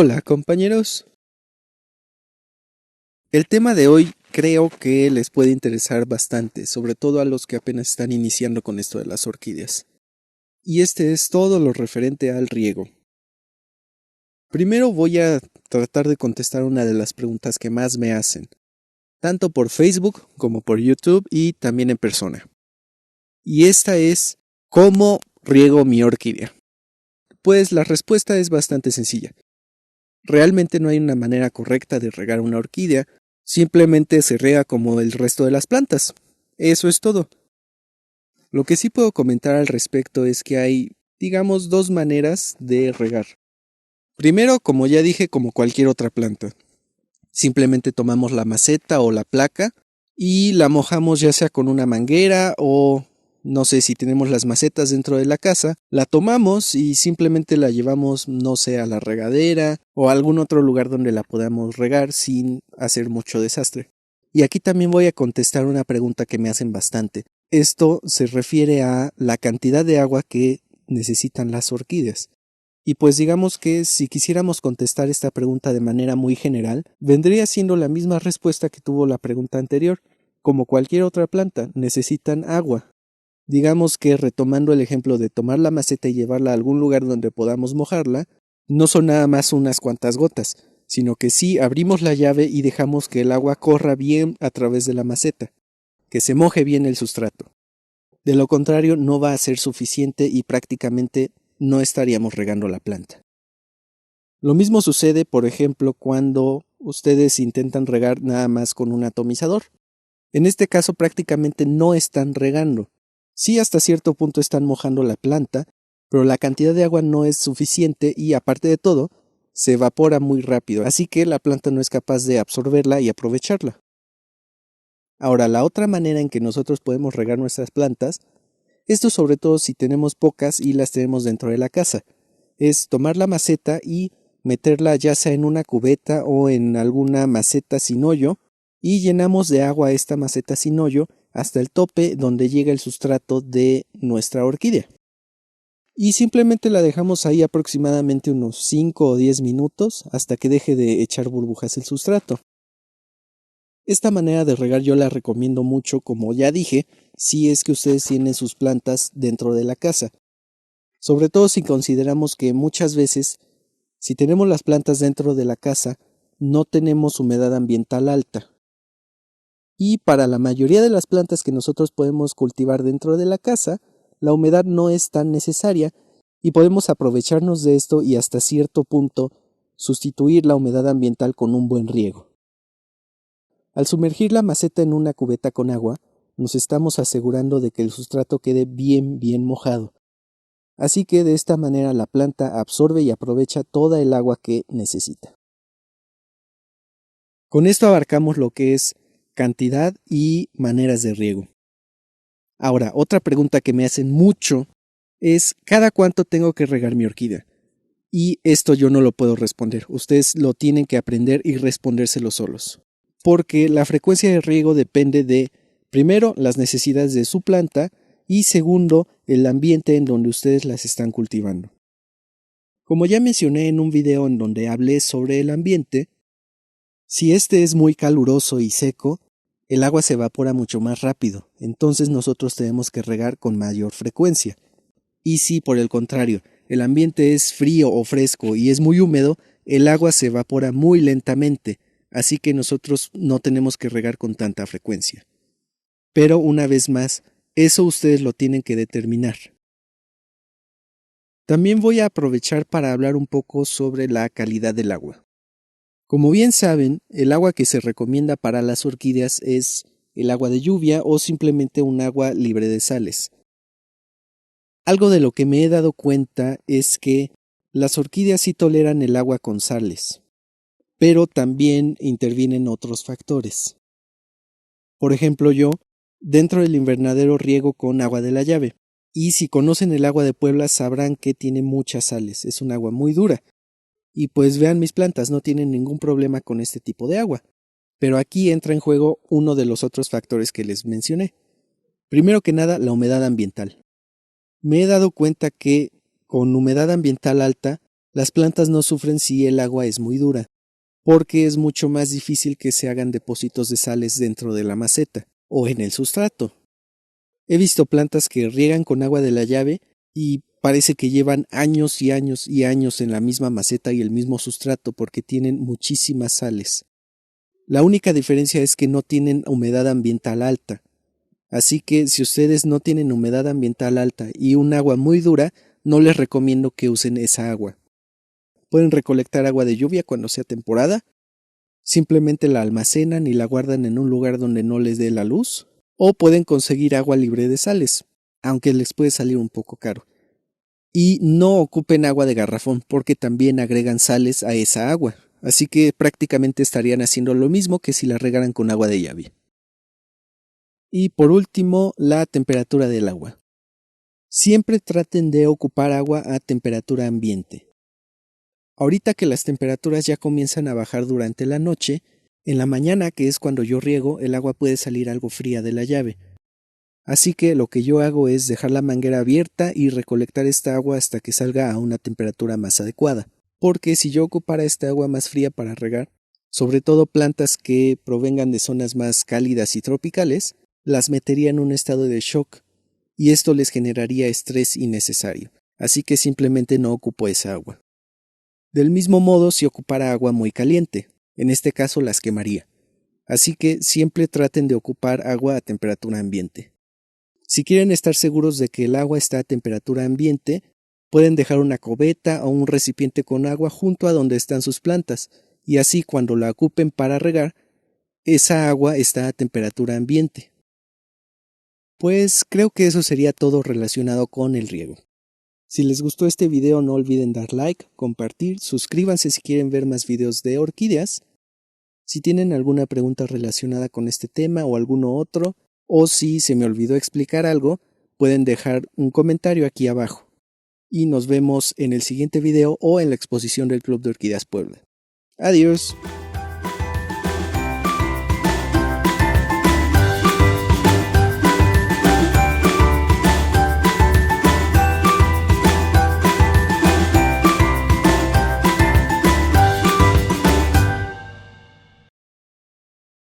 Hola compañeros, el tema de hoy creo que les puede interesar bastante, sobre todo a los que apenas están iniciando con esto de las orquídeas. Y este es todo lo referente al riego. Primero voy a tratar de contestar una de las preguntas que más me hacen, tanto por Facebook como por YouTube y también en persona. Y esta es, ¿cómo riego mi orquídea? Pues la respuesta es bastante sencilla. Realmente no hay una manera correcta de regar una orquídea, simplemente se riega como el resto de las plantas. Eso es todo. Lo que sí puedo comentar al respecto es que hay, digamos, dos maneras de regar. Primero, como ya dije, como cualquier otra planta. Simplemente tomamos la maceta o la placa y la mojamos ya sea con una manguera o no sé si tenemos las macetas dentro de la casa, la tomamos y simplemente la llevamos, no sé, a la regadera o a algún otro lugar donde la podamos regar sin hacer mucho desastre. Y aquí también voy a contestar una pregunta que me hacen bastante. Esto se refiere a la cantidad de agua que necesitan las orquídeas. Y pues digamos que si quisiéramos contestar esta pregunta de manera muy general, vendría siendo la misma respuesta que tuvo la pregunta anterior. Como cualquier otra planta, necesitan agua. Digamos que retomando el ejemplo de tomar la maceta y llevarla a algún lugar donde podamos mojarla, no son nada más unas cuantas gotas, sino que sí abrimos la llave y dejamos que el agua corra bien a través de la maceta, que se moje bien el sustrato. De lo contrario, no va a ser suficiente y prácticamente no estaríamos regando la planta. Lo mismo sucede, por ejemplo, cuando ustedes intentan regar nada más con un atomizador. En este caso prácticamente no están regando. Sí, hasta cierto punto están mojando la planta, pero la cantidad de agua no es suficiente y aparte de todo, se evapora muy rápido, así que la planta no es capaz de absorberla y aprovecharla. Ahora, la otra manera en que nosotros podemos regar nuestras plantas, esto sobre todo si tenemos pocas y las tenemos dentro de la casa, es tomar la maceta y meterla ya sea en una cubeta o en alguna maceta sin hoyo y llenamos de agua esta maceta sin hoyo hasta el tope donde llega el sustrato de nuestra orquídea. Y simplemente la dejamos ahí aproximadamente unos 5 o 10 minutos hasta que deje de echar burbujas el sustrato. Esta manera de regar yo la recomiendo mucho, como ya dije, si es que ustedes tienen sus plantas dentro de la casa. Sobre todo si consideramos que muchas veces, si tenemos las plantas dentro de la casa, no tenemos humedad ambiental alta. Y para la mayoría de las plantas que nosotros podemos cultivar dentro de la casa, la humedad no es tan necesaria y podemos aprovecharnos de esto y hasta cierto punto sustituir la humedad ambiental con un buen riego. Al sumergir la maceta en una cubeta con agua, nos estamos asegurando de que el sustrato quede bien mojado. Así que de esta manera la planta absorbe y aprovecha toda el agua que necesita. Con esto abarcamos lo que es cantidad y maneras de riego. Ahora, otra pregunta que me hacen mucho es ¿cada cuánto tengo que regar mi orquídea? Y esto yo no lo puedo responder. Ustedes lo tienen que aprender y respondérselo solos. Porque la frecuencia de riego depende de, primero, las necesidades de su planta y segundo, el ambiente en donde ustedes las están cultivando. Como ya mencioné en un video en donde hablé sobre el ambiente, si este es muy caluroso y seco, el agua se evapora mucho más rápido, entonces nosotros tenemos que regar con mayor frecuencia. Y si, por el contrario, el ambiente es frío o fresco y es muy húmedo, el agua se evapora muy lentamente, así que nosotros no tenemos que regar con tanta frecuencia. Pero una vez más, eso ustedes lo tienen que determinar. También voy a aprovechar para hablar un poco sobre la calidad del agua. Como bien saben, el agua que se recomienda para las orquídeas es el agua de lluvia o simplemente un agua libre de sales. Algo de lo que me he dado cuenta es que las orquídeas sí toleran el agua con sales, pero también intervienen otros factores. Por ejemplo, yo, dentro del invernadero riego con agua de la llave, y si conocen el agua de Puebla sabrán que tiene muchas sales, es un agua muy dura. Y pues vean mis plantas, no tienen ningún problema con este tipo de agua. Pero aquí entra en juego uno de los otros factores que les mencioné. Primero que nada, la humedad ambiental. Me he dado cuenta que con humedad ambiental alta, Las plantas no sufren si el agua es muy dura, porque es mucho más difícil que se hagan depósitos de sales dentro de la maceta o en el sustrato. He visto plantas que riegan con agua de la llave y parece que llevan años y años y años en la misma maceta y el mismo sustrato porque tienen muchísimas sales. La única diferencia es que no tienen humedad ambiental alta. Así que si ustedes no tienen humedad ambiental alta y un agua muy dura, no les recomiendo que usen esa agua. Pueden recolectar agua de lluvia cuando sea temporada, simplemente la almacenan y la guardan en un lugar donde no les dé la luz, o pueden conseguir agua libre de sales, aunque les puede salir un poco caro. Y no ocupen agua de garrafón porque también agregan sales a esa agua, así que prácticamente estarían haciendo lo mismo que si la regaran con agua de llave. Y por último, la temperatura del agua. Siempre traten de ocupar agua a temperatura ambiente. Ahorita que las temperaturas ya comienzan a bajar durante la noche, en la mañana, que es cuando yo riego, el agua puede salir algo fría de la llave. Así que lo que yo hago es dejar la manguera abierta y recolectar esta agua hasta que salga a una temperatura más adecuada. Porque si yo ocupara esta agua más fría para regar, sobre todo plantas que provengan de zonas más cálidas y tropicales, las metería en un estado de shock y esto les generaría estrés innecesario. Así que simplemente no ocupo esa agua. Del mismo modo, si ocupara agua muy caliente, en este caso las quemaría. Así que siempre traten de ocupar agua a temperatura ambiente. Si quieren estar seguros de que el agua está a temperatura ambiente, pueden dejar una cubeta o un recipiente con agua junto a donde están sus plantas, y así cuando la ocupen para regar, esa agua está a temperatura ambiente. Pues creo que eso sería todo relacionado con el riego. Si les gustó este video no olviden dar like, compartir, suscríbanse si quieren ver más videos de orquídeas. Si tienen alguna pregunta relacionada con este tema o alguno otro, o si se me olvidó explicar algo, pueden dejar un comentario aquí abajo. Y nos vemos en el siguiente video o en la exposición del Club de Orquídeas Puebla. Adiós.